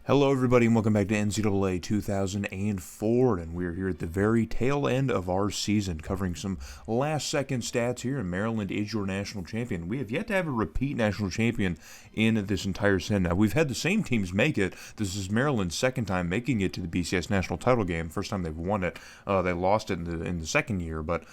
Hello, everybody, and welcome back to NCAA 2004, and we're here at the very tail end of our season, covering some last-second stats here, and Maryland is your national champion. We have yet to have a repeat national champion in this entire season. Now, we've had the same teams make it. This is Maryland's second time making it to the BCS national title game. First time they've won it. They lost it in the second year, but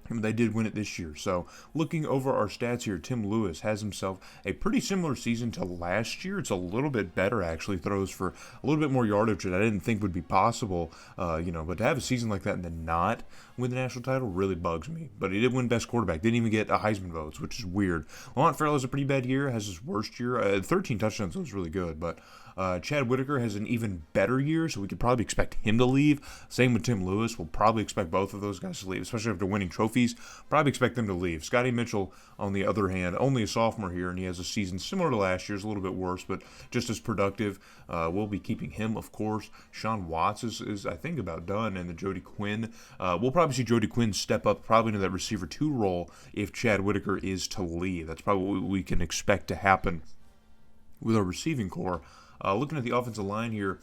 they did win it this year. So looking over our stats here, Tim Lewis has himself a pretty similar season to last year. It's a little bit better, actually. Throws for a little bit more yardage that I didn't think would be possible. But to have a season like that and then not win the national title really bugs me. But he did win best quarterback. Didn't even get a Heisman votes, which is weird. Lamont Farrell has a pretty bad year. Has his worst year. 13 touchdowns, so it's really good. But Chad Whitaker has an even better year, so we could probably expect him to leave. Same with Tim Lewis. We'll probably expect both of those guys to leave, especially after winning trophies. Probably expect them to leave. Scotty Mitchell, on the other hand, only a sophomore here, and he has a season similar to last year's, a little bit worse, but just as productive. We'll be keeping him, of course. Sean Watts is I think, about done, and then Jody Quinn. We'll probably see Jody Quinn step up probably into that receiver 2 role if Chad Whitaker is to leave. That's probably what we can expect to happen with our receiving core. Looking at the offensive line here,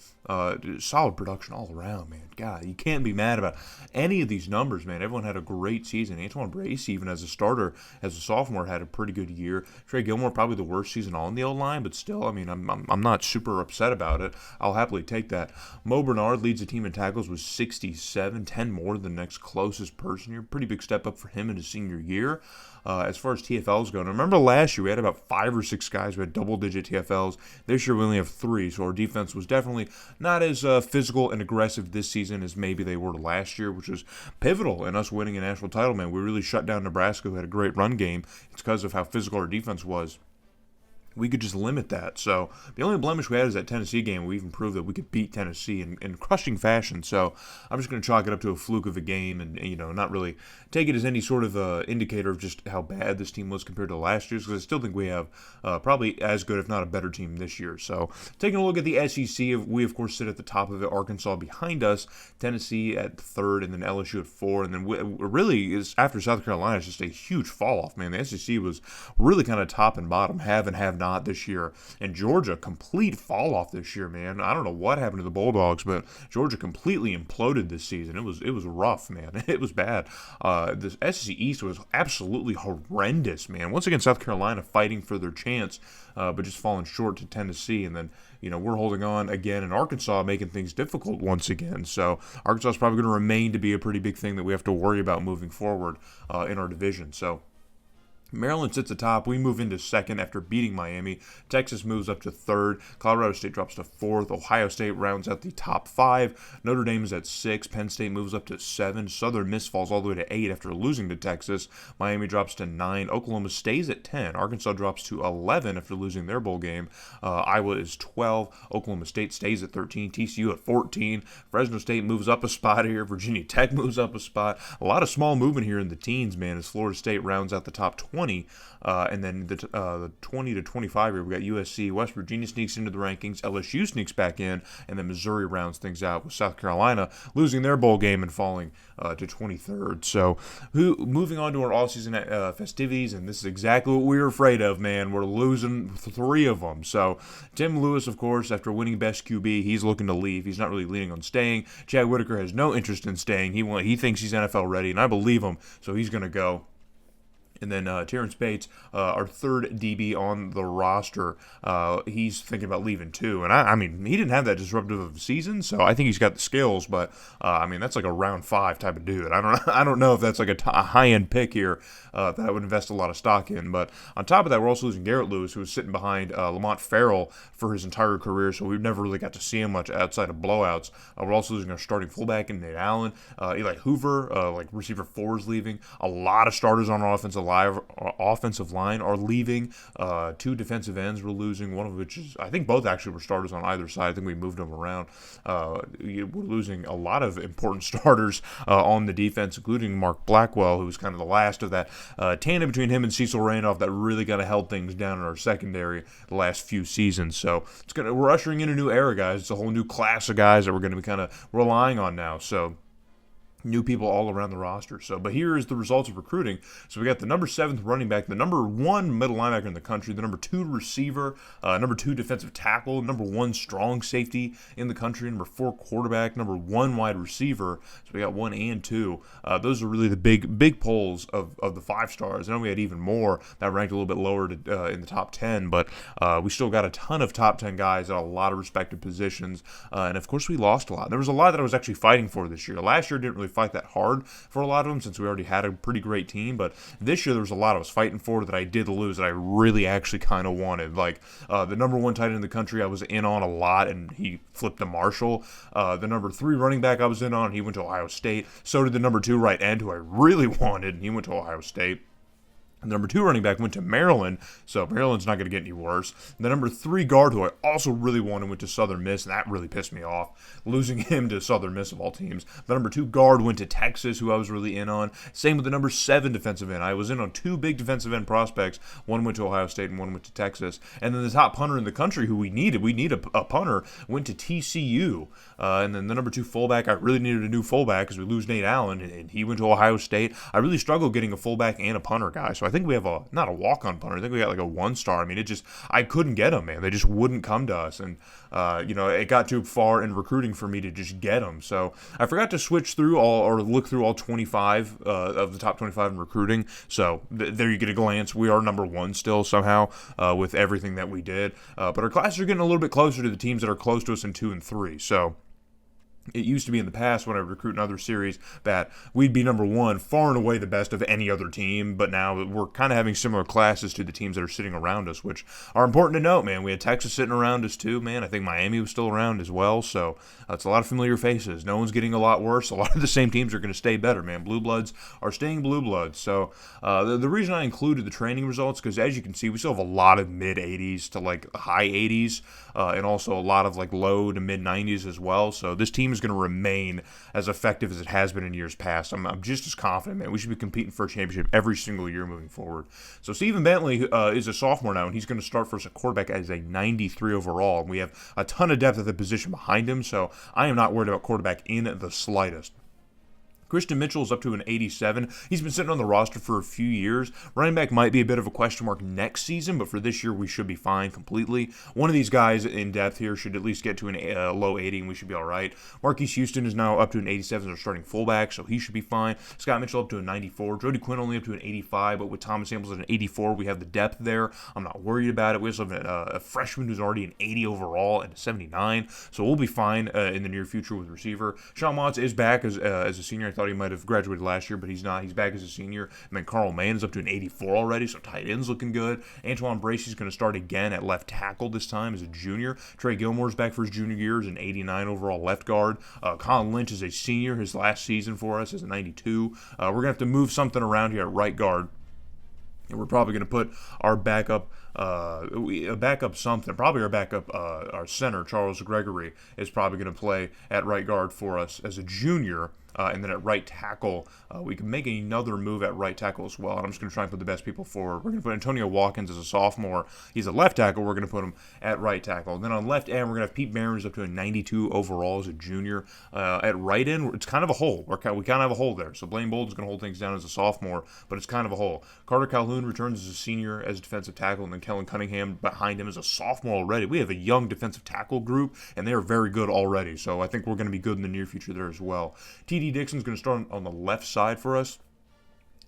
solid production all around, man. God, you can't be mad about any of these numbers, man. Everyone had a great season. Antoine Brace, even as a starter, as a sophomore, had a pretty good year. Trey Gilmore, probably the worst season on the O-line, but still, I mean, I'm not super upset about it. I'll happily take that. Mo Bernard leads the team in tackles with 67, 10 more than the next closest person here. Pretty big step up for him in his senior year. As far as TFLs go, and remember last year we had about 5 or 6 guys who had double-digit TFLs. This year we only have 3, so our defense was definitely not as physical and aggressive this season as maybe they were last year, which was pivotal in us winning a national title, man. We really shut down Nebraska, who had a great run game. It's because of how physical our defense was. We could just limit that. So the only blemish we had is that Tennessee game. We even proved that we could beat Tennessee in crushing fashion. So I'm just going to chalk it up to a fluke of a game and, not really take it as any sort of indicator of just how bad this team was compared to last year's, because I still think we have probably as good, if not a better team this year. So taking a look at the SEC, we, of course, sit at the top of it. Arkansas behind us, Tennessee at 3rd, and then LSU at 4. And then really, is after South Carolina, it's just a huge fall off, man. The SEC was really kind of top and bottom, have and have not this year. And Georgia, complete fall off this year, man. I don't know what happened to the Bulldogs, but Georgia completely imploded this season. It was rough, man. It was bad. The SEC East was absolutely horrendous, man. Once again, South Carolina fighting for their chance, but just falling short to Tennessee. And then, we're holding on again, and Arkansas making things difficult once again. So Arkansas is probably going to remain to be a pretty big thing that we have to worry about moving forward in our division. So Maryland sits atop. We move into 2nd after beating Miami. Texas moves up to 3rd. Colorado State drops to 4th. Ohio State rounds out the top 5. Notre Dame is at 6. Penn State moves up to 7. Southern Miss falls all the way to 8 after losing to Texas. Miami drops to 9. Oklahoma stays at 10. Arkansas drops to 11 after losing their bowl game. Iowa is 12. Oklahoma State stays at 13. TCU at 14. Fresno State moves up a spot here. Virginia Tech moves up a spot. A lot of small movement here in the teens, man, as Florida State rounds out the top 20. And then the 20 to 25 here, we got USC. West Virginia sneaks into the rankings. LSU sneaks back in, and then Missouri rounds things out with South Carolina losing their bowl game and falling to 23rd. So moving on to our all-season festivities, and this is exactly what we were afraid of, man. We're losing 3 of them. So Tim Lewis, of course, after winning Best QB, he's looking to leave. He's not really leaning on staying. Chad Whitaker has no interest in staying. He thinks he's NFL ready, and I believe him, so he's going to go. And then Terrence Bates, our 3rd DB on the roster, he's thinking about leaving too. And I mean, he didn't have that disruptive of a season, so I think he's got the skills. But I mean, that's like a round 5 type of dude. I don't know if that's like a high-end pick here that I would invest a lot of stock in. But on top of that, we're also losing Garrett Lewis, who was sitting behind Lamont Farrell for his entire career, so we've never really got to see him much outside of blowouts. We're also losing our starting fullback in Nate Allen. Eli Hoover, like receiver 4, is leaving. A lot of starters on our offensive line are leaving. 2 defensive ends we're losing, one of which is, I think both actually were starters on either side. I think we moved them around. We're losing a lot of important starters on the defense, including Mark Blackwell, who was kind of the last of that tandem between him and Cecil Randolph that really kind of held things down in our secondary the last few seasons. So we're ushering in a new era, guys. It's a whole new class of guys that we're going to be kind of relying on now. So new people all around the roster. So, but here is the results of recruiting. So we got the number 7th running back, the number 1 middle linebacker in the country, the number 2 receiver, number 2 defensive tackle, number 1 strong safety in the country, number 4 quarterback, number 1 wide receiver. So we got 1 and 2. Those are really the big polls of the 5 stars. I know we had even more that ranked a little bit lower in the top 10, but we still got a ton of top 10 guys at a lot of respective positions. And of course, we lost a lot. There was a lot that I was actually fighting for this year. Last year didn't really fight that hard for a lot of them since we already had a pretty great team, but this year there was a lot I was fighting for that I did lose that I really actually kind of wanted. Like the number 1 tight end in the country I was in on a lot, and he flipped to Marshall. The number 3 running back I was in on, he went to Ohio State. So did the number 2 right end, who I really wanted, and he went to Ohio State. The number 2 running back went to Maryland, so Maryland's not going to get any worse. The number 3 guard, who I also really wanted, went to Southern Miss, and that really pissed me off, losing him to Southern Miss of all teams. The number 2 guard went to Texas, who I was really in on. Same with the number 7 defensive end. I was in on 2 big defensive end prospects. One went to Ohio State and one went to Texas. And then the top punter in the country, who we need a punter, went to TCU. And then the number 2 fullback, I really needed a new fullback because we lose Nate Allen, and he went to Ohio State. I really struggled getting a fullback and a punter guy, so I think we have not a walk-on punter. I think we got like a 1-star. I mean, I couldn't get them, man. They just wouldn't come to us, and it got too far in recruiting for me to just get them. So I forgot to switch through look through all 25 of the top 25 in recruiting. So there you get a glance. We are number 1 still somehow with everything that we did, but our classes are getting a little bit closer to the teams that are close to us in 2 and 3. So it used to be in the past when I would recruit in other series that we'd be number 1, far and away the best of any other team, but now we're kind of having similar classes to the teams that are sitting around us, which are important to note, man. We had Texas sitting around us too, man. I think Miami was still around as well, so it's a lot of familiar faces. No one's getting a lot worse. A lot of the same teams are going to stay better, man. Blue Bloods are staying Blue Bloods. So the reason I included the training results, because as you can see, we still have a lot of mid-80s to like high 80s, and also a lot of like low to mid-90s as well. So this team is going to remain as effective as it has been in years past. I'm just as confident, man. We should be competing for a championship every single year moving forward. So Stephen Bentley is a sophomore now, and he's going to start for us at quarterback as a 93 overall. And we have a ton of depth at the position behind him, so I am not worried about quarterback in the slightest. Christian Mitchell is up to an 87. He's been sitting on the roster for a few years. Running back might be a bit of a question mark next season, but for this year, we should be fine completely. One of these guys in depth here should at least get to a low 80, and we should be all right. Marquise Houston is now up to an 87 as our starting fullback, so he should be fine. Scott Mitchell up to a 94. Jody Quinn only up to an 85, but with Thomas Samuels at an 84, we have the depth there. I'm not worried about it. We also have a freshman who's already an 80 overall and a 79, so we'll be fine in the near future with receiver. Sean Watts is back as a senior. I thought he might have graduated last year, but he's not. He's back as a senior. And then Carl Mann is up to an 84 already, so tight end's looking good. Antoine Bracey's going to start again at left tackle this time as a junior. Trey Gilmore's back for his junior year as an 89 overall left guard. Colin Lynch is a senior, his last season for us as a 92. We're going to have to move something around here at right guard. And we're probably going to put our backup, our center, Charles Gregory, is probably going to play at right guard for us as a junior. And then at right tackle, we can make another move at right tackle as well. And I'm just going to try and put the best people forward. We're going to put Antonio Watkins as a sophomore. He's a left tackle. We're going to put him at right tackle. And then on left end, we're going to have Pete Barons up to a 92 overall as a junior. At right end, it's kind of a hole. We kind of have a hole there. So Blaine Bolden's going to hold things down as a sophomore, but it's kind of a hole. Carter Calhoun returns as a senior as a defensive tackle, and then Kellen Cunningham behind him as a sophomore already. We have a young defensive tackle group, and they are very good already. So I think we're going to be good in the near future there as well. T.D. Dixon's going to start on the left side for us.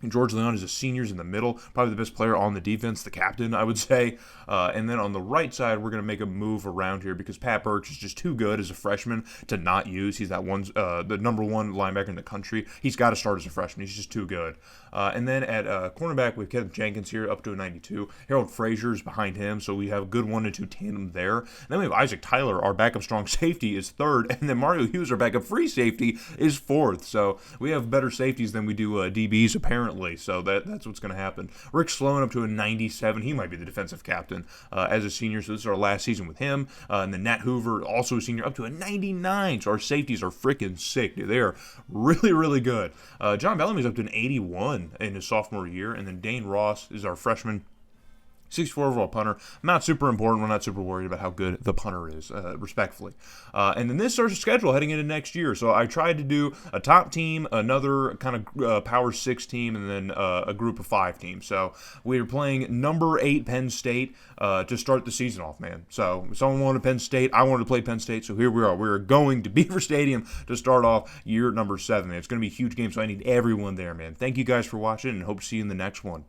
And George Leon is a senior in the middle, probably the best player on the defense, the captain, I would say. And then on the right side, we're going to make a move around here because Pat Birch is just too good as a freshman to not use. He's the number 1 linebacker in the country. He's got to start as a freshman. He's just too good. And then at cornerback, we have Kenneth Jenkins here up to a 92. Harold Frazier is behind him, so we have a good 1 and 2 tandem there. And then we have Isaac Tyler, our backup strong safety, is 3rd. And then Mario Hughes, our backup free safety, is 4th. So we have better safeties than we do DBs, apparently. So that's what's going to happen. Rick Sloan up to a 97. He might be the defensive captain as a senior. So this is our last season with him. And then Nat Hoover, also a senior, up to a 99. So our safeties are freaking sick, dude. They are really, really good. John Bellamy's up to an 81 in his sophomore year. And then Dane Ross is our freshman 64 overall punter. Not super important. We're not super worried about how good the punter is, respectfully. And then this starts a schedule heading into next year. So I tried to do a top team, another kind of Power 6 team, and then a group of 5 teams. So we are playing number 8 Penn State to start the season off, man. So someone wanted Penn State. I wanted to play Penn State. So here we are. We're going to Beaver Stadium to start off year number 7. It's going to be a huge game, so I need everyone there, man. Thank you guys for watching, and hope to see you in the next one.